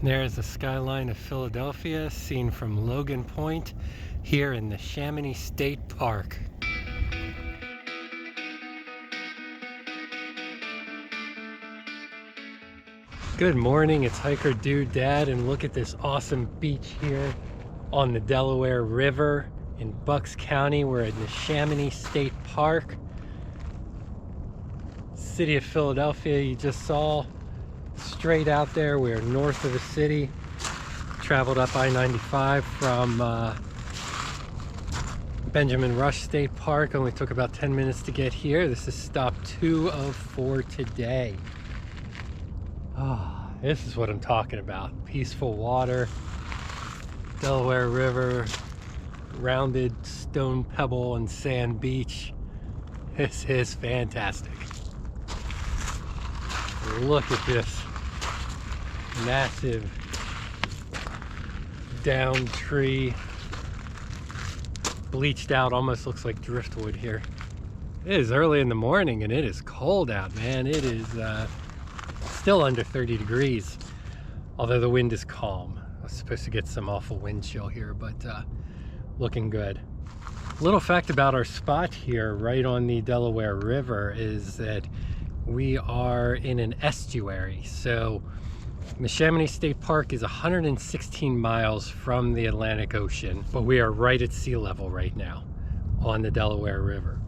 There's the skyline of Philadelphia, seen from Logan Point, here in Neshaminy State Park. Good morning, it's Hiker Dude Dad, and look at this awesome beach here on the Delaware River in Bucks County. We're at Neshaminy State Park. City of Philadelphia, you just saw. Straight out there, we're north of the city. Traveled up I-95 from Benjamin Rush State Park. Only took about 10 minutes to get here. This is stop 2 of 4 today. Oh, this is what I'm talking about. Peaceful water, Delaware River, rounded stone pebble and sand beach. This is fantastic. Look at this massive down tree, bleached out, almost looks like driftwood here. It is early in the morning and it is cold out, man. It is still under 30 degrees, although the wind is calm. I was supposed to get some awful wind chill here, but looking good. Little fact about our spot here right on the Delaware River is that we are in an estuary. So Neshaminy State Park is 116 miles from the Atlantic Ocean, but we are right at sea level right now on the Delaware River.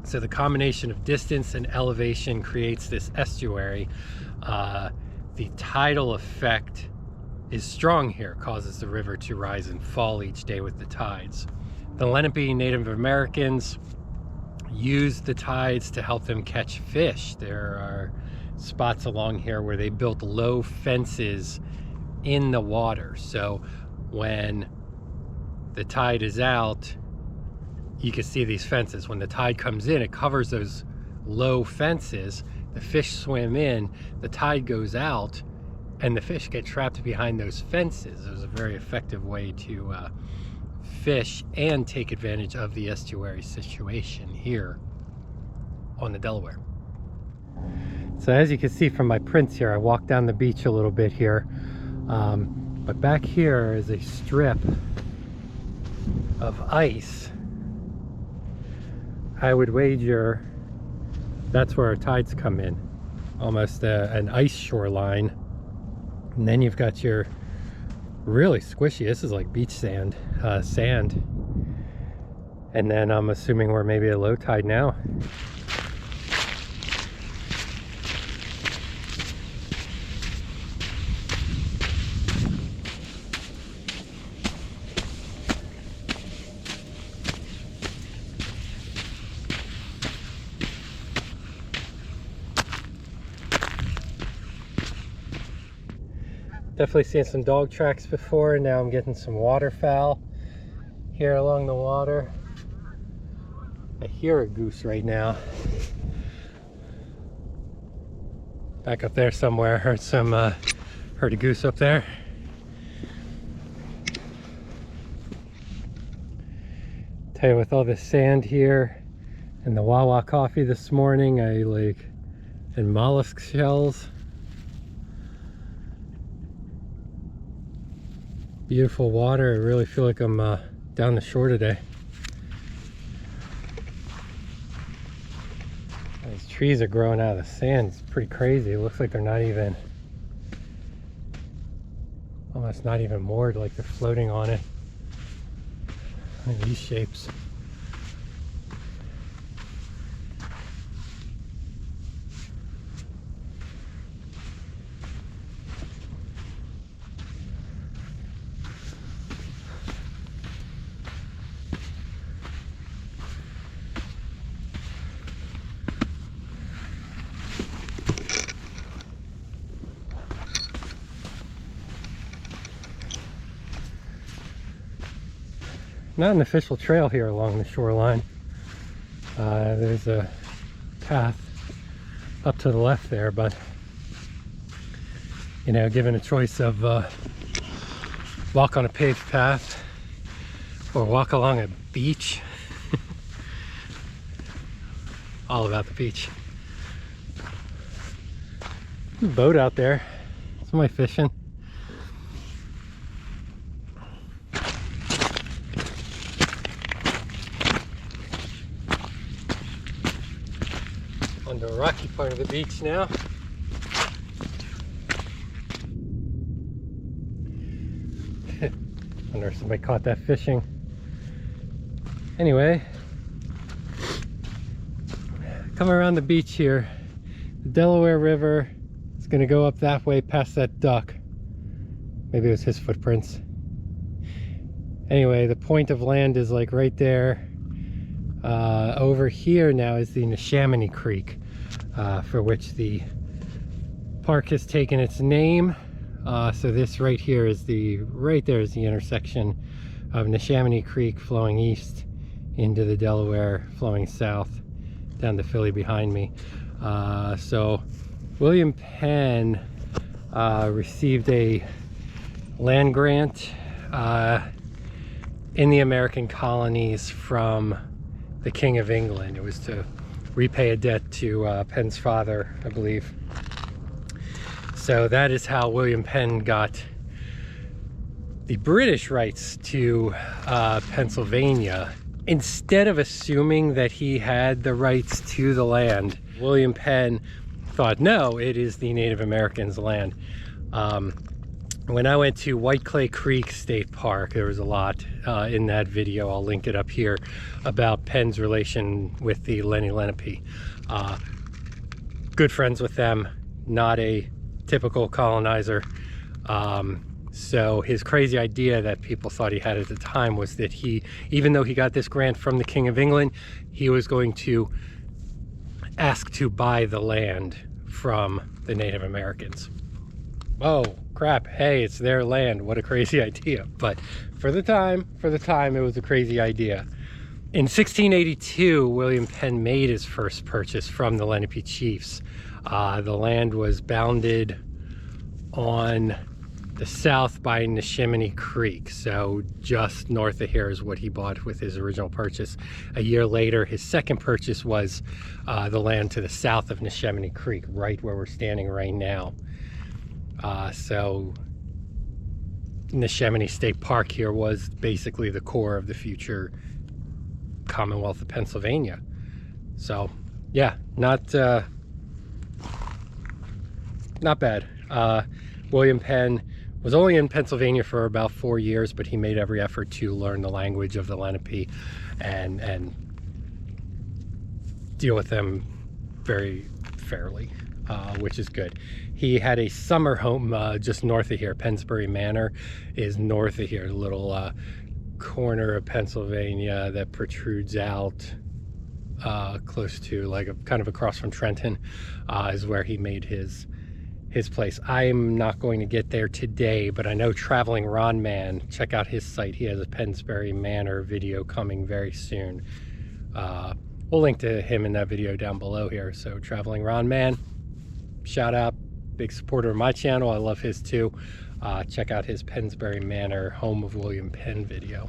So the combination of distance and elevation creates this estuary. The tidal effect is strong here, causes the river to rise and fall each day with the tides. The Lenape Native Americans use the tides to help them catch fish. There are spots along here where they built low fences in the water, so when the tide is out, you can see these fences. When the tide comes in, it covers those low fences. The fish swim in, the tide goes out, and the fish get trapped behind those fences. It was a very effective way to fish and take advantage of the estuary situation here on the Delaware. So as you can see from my prints here, I walked down the beach a little bit here, but back here is a strip of ice. I would wager that's where our tides come in, almost an ice shoreline. And then you've got your really squishy, this is like beach sand, and then I'm assuming we're maybe at low tide now. Definitely seen some dog tracks before. Now I'm getting some waterfowl here along the water. I hear a goose right now. Back up there somewhere, heard a goose up there. Tell you, with all this sand here and the Wawa coffee this morning, and mollusk shells. Beautiful water. I really feel like I'm down the shore today. These trees are growing out of the sand. It's pretty crazy. It looks like they're almost not even moored, like they're floating on it. Look at these shapes. Not an official trail here along the shoreline. There's a path up to the left there, but you know, given a choice of walk on a paved path or walk along a beach, all about the beach. There's a boat out there. Somebody fishing. rocky part of the beach now. Wonder if somebody caught that fishing. Anyway, come around the beach here. The Delaware River is going to go up that way past that duck. Maybe it was his footprints. Anyway, the point of land is like right there. Over here now is the Neshaminy Creek, for which the park has taken its name. So this right here is right there is the intersection of Neshaminy Creek flowing east into the Delaware flowing south down to Philly behind me. So William Penn received a land grant in the American colonies from the King of England. It was to repay a debt to Penn's father, I believe. So that is how William Penn got the British rights to Pennsylvania. Instead of assuming that he had the rights to the land, William Penn thought, no, it is the Native Americans' land. When I went to White Clay Creek State Park, there was a lot in that video, I'll link it up here, about Penn's relation with the Lenni Lenape. Good friends with them, not a typical colonizer. So his crazy idea that people thought he had at the time was that he, even though he got this grant from the King of England, he was going to ask to buy the land from the Native Americans. Oh crap, hey, it's their land. What a crazy idea. But for the time, it was a crazy idea. In 1682, William Penn made his first purchase from the Lenape chiefs. The land was bounded on the south by Neshaminy Creek, so just north of here is what he bought with his original purchase. A year later, his second purchase was the land to the south of Neshaminy Creek, right where we're standing right now. So Neshaminy State Park here was basically the core of the future Commonwealth of Pennsylvania. So yeah, not bad. William Penn was only in Pennsylvania for about 4 years, but he made every effort to learn the language of the Lenape and deal with them very fairly, which is good. He had a summer home just north of here. Pennsbury Manor is north of here, a little corner of Pennsylvania that protrudes out close to, like, kind of across from Trenton, is where he made his place. I'm not going to get there today, but I know Traveling Ron Man, check out his site. He has a Pennsbury Manor video coming very soon. We'll link to him in that video down below here. So Traveling Ron Man, shout out, big supporter of my channel. I love his too. Check out his Pennsbury Manor, home of William Penn video.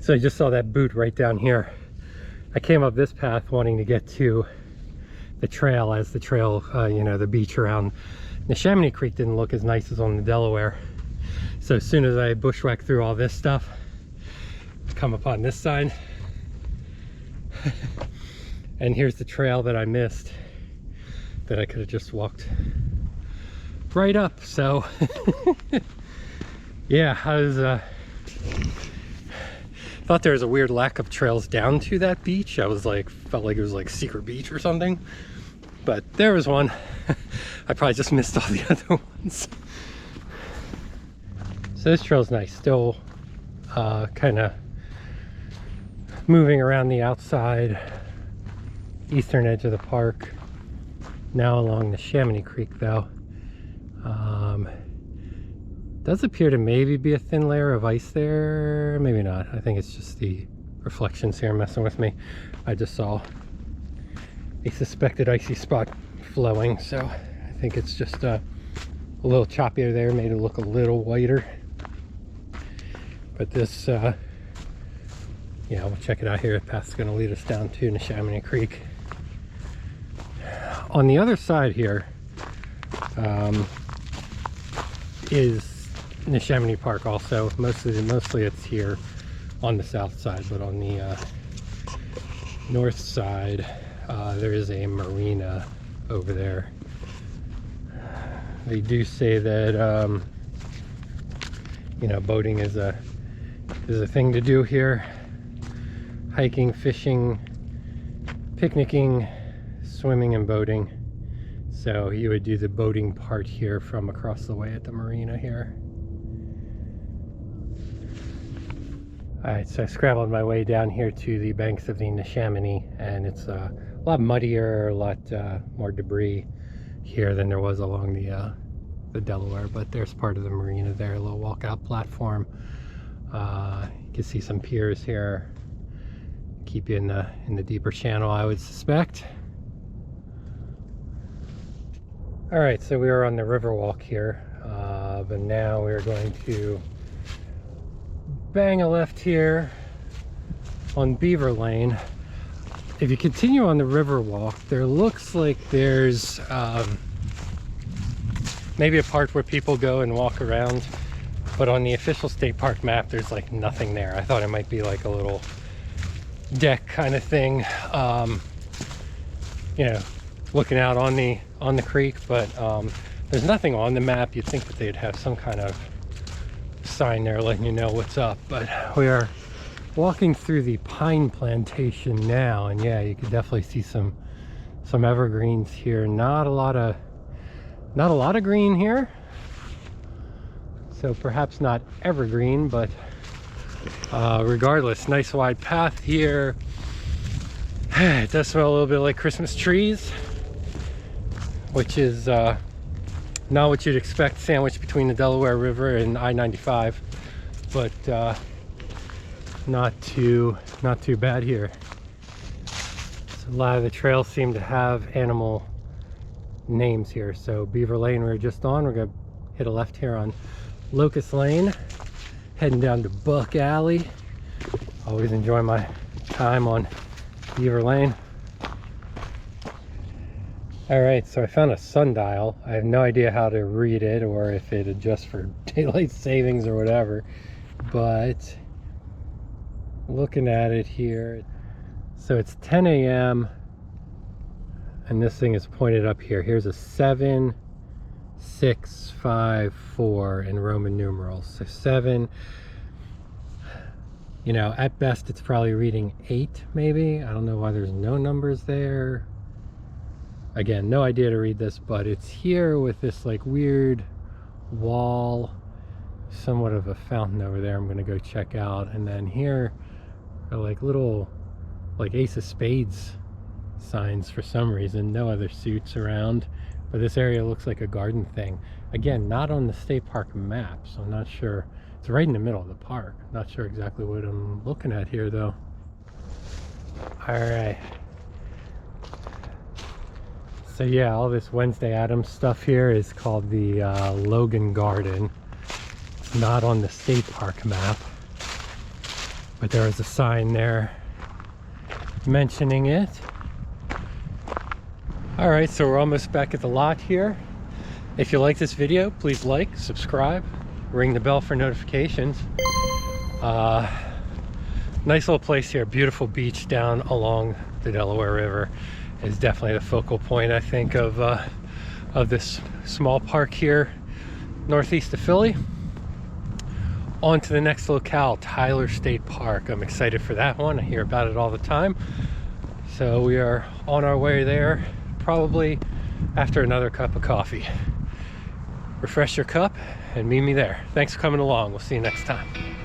So I just saw that boot right down here. I came up this path wanting to get to the trail, as the trail, you know, the beach around Neshaminy Creek didn't look as nice as on the Delaware. So as soon as I bushwhacked through all this stuff, come upon this side. And here's the trail that I missed, that I could have just walked right up. So yeah, I was thought there was a weird lack of trails down to that beach. I was like, felt like it was like secret beach or something, but there was one. I probably just missed all the other ones. So this trail's nice, still kind of moving around the outside eastern edge of the park, now along the Neshaminy Creek though. Does appear to maybe be a thin layer of ice there, maybe not. I think it's just the reflections here messing with me. I just saw a suspected icy spot flowing, so I think it's just a little choppier there, made it look a little whiter. But this, yeah, we'll check it out here. The path's going to lead us down to Neshaminy Creek. On the other side here is Neshaminy Park also. Mostly it's here on the south side, but on the north side, there is a marina over there. They do say that you know, boating is a thing to do here. Hiking, fishing, picnicking, swimming, and boating. So you would do the boating part here from across the way at the marina here. Alright, so I scrambled my way down here to the banks of the Neshaminy, and it's a lot muddier, a lot more debris here than there was along the Delaware, but there's part of the marina there, a little walkout platform. You can see some piers here, keep you in the deeper channel, I would suspect. All right, so we are on the river walk here, but now we're going to bang a left here on Beaver Lane. If you continue on the river walk, there looks like there's maybe a part where people go and walk around, but on the official state park map there's like nothing there. I thought it might be like a little deck kind of thing, you know, looking out on the creek, but there's nothing on the map. You'd think that they'd have some kind of sign there letting you know what's up, but we are walking through the pine plantation now, and yeah, you can definitely see some evergreens here. Not a lot of green here, so perhaps not evergreen, but regardless, nice wide path here. It does smell a little bit like Christmas trees, which is not what you'd expect sandwiched between the Delaware River and I-95, but not too bad here. So a lot of the trails seem to have animal names here. So Beaver Lane we're just on, we're gonna hit a left here on Locust Lane, heading down to Buck Alley. Always enjoy my time on Beaver Lane. All right, so I found a sundial. I have no idea how to read it or if it adjusts for daylight savings or whatever, but looking at it here, so it's 10 a.m. and this thing is pointed up here. Here's a 7, 6, 5, 4 in Roman numerals. So 7, you know, at best it's probably reading 8 maybe. I don't know why there's no numbers there. Again, no idea to read this, but it's here with this like weird wall, somewhat of a fountain over there I'm gonna go check out. And then here are like little like Ace of Spades signs for some reason. No other suits around, but this area looks like a garden thing. Again, not on the state park map, so I'm not sure. It's right in the middle of the park. Not sure exactly what I'm looking at here though. All right. So yeah, all this Wednesday Addams stuff here is called the Logan Garden. It's not on the state park map, but there is a sign there mentioning it. All right, so we're almost back at the lot here. If you like this video, please like, subscribe, ring the bell for notifications. Nice little place here, beautiful beach down along the Delaware River. Is definitely the focal point, I think, of this small park here northeast of Philly. On to the next locale, Tyler State Park. I'm excited for that one. I hear about it all the time. So we are on our way there, probably after another cup of coffee. Refresh your cup and meet me there. Thanks for coming along. We'll see you next time.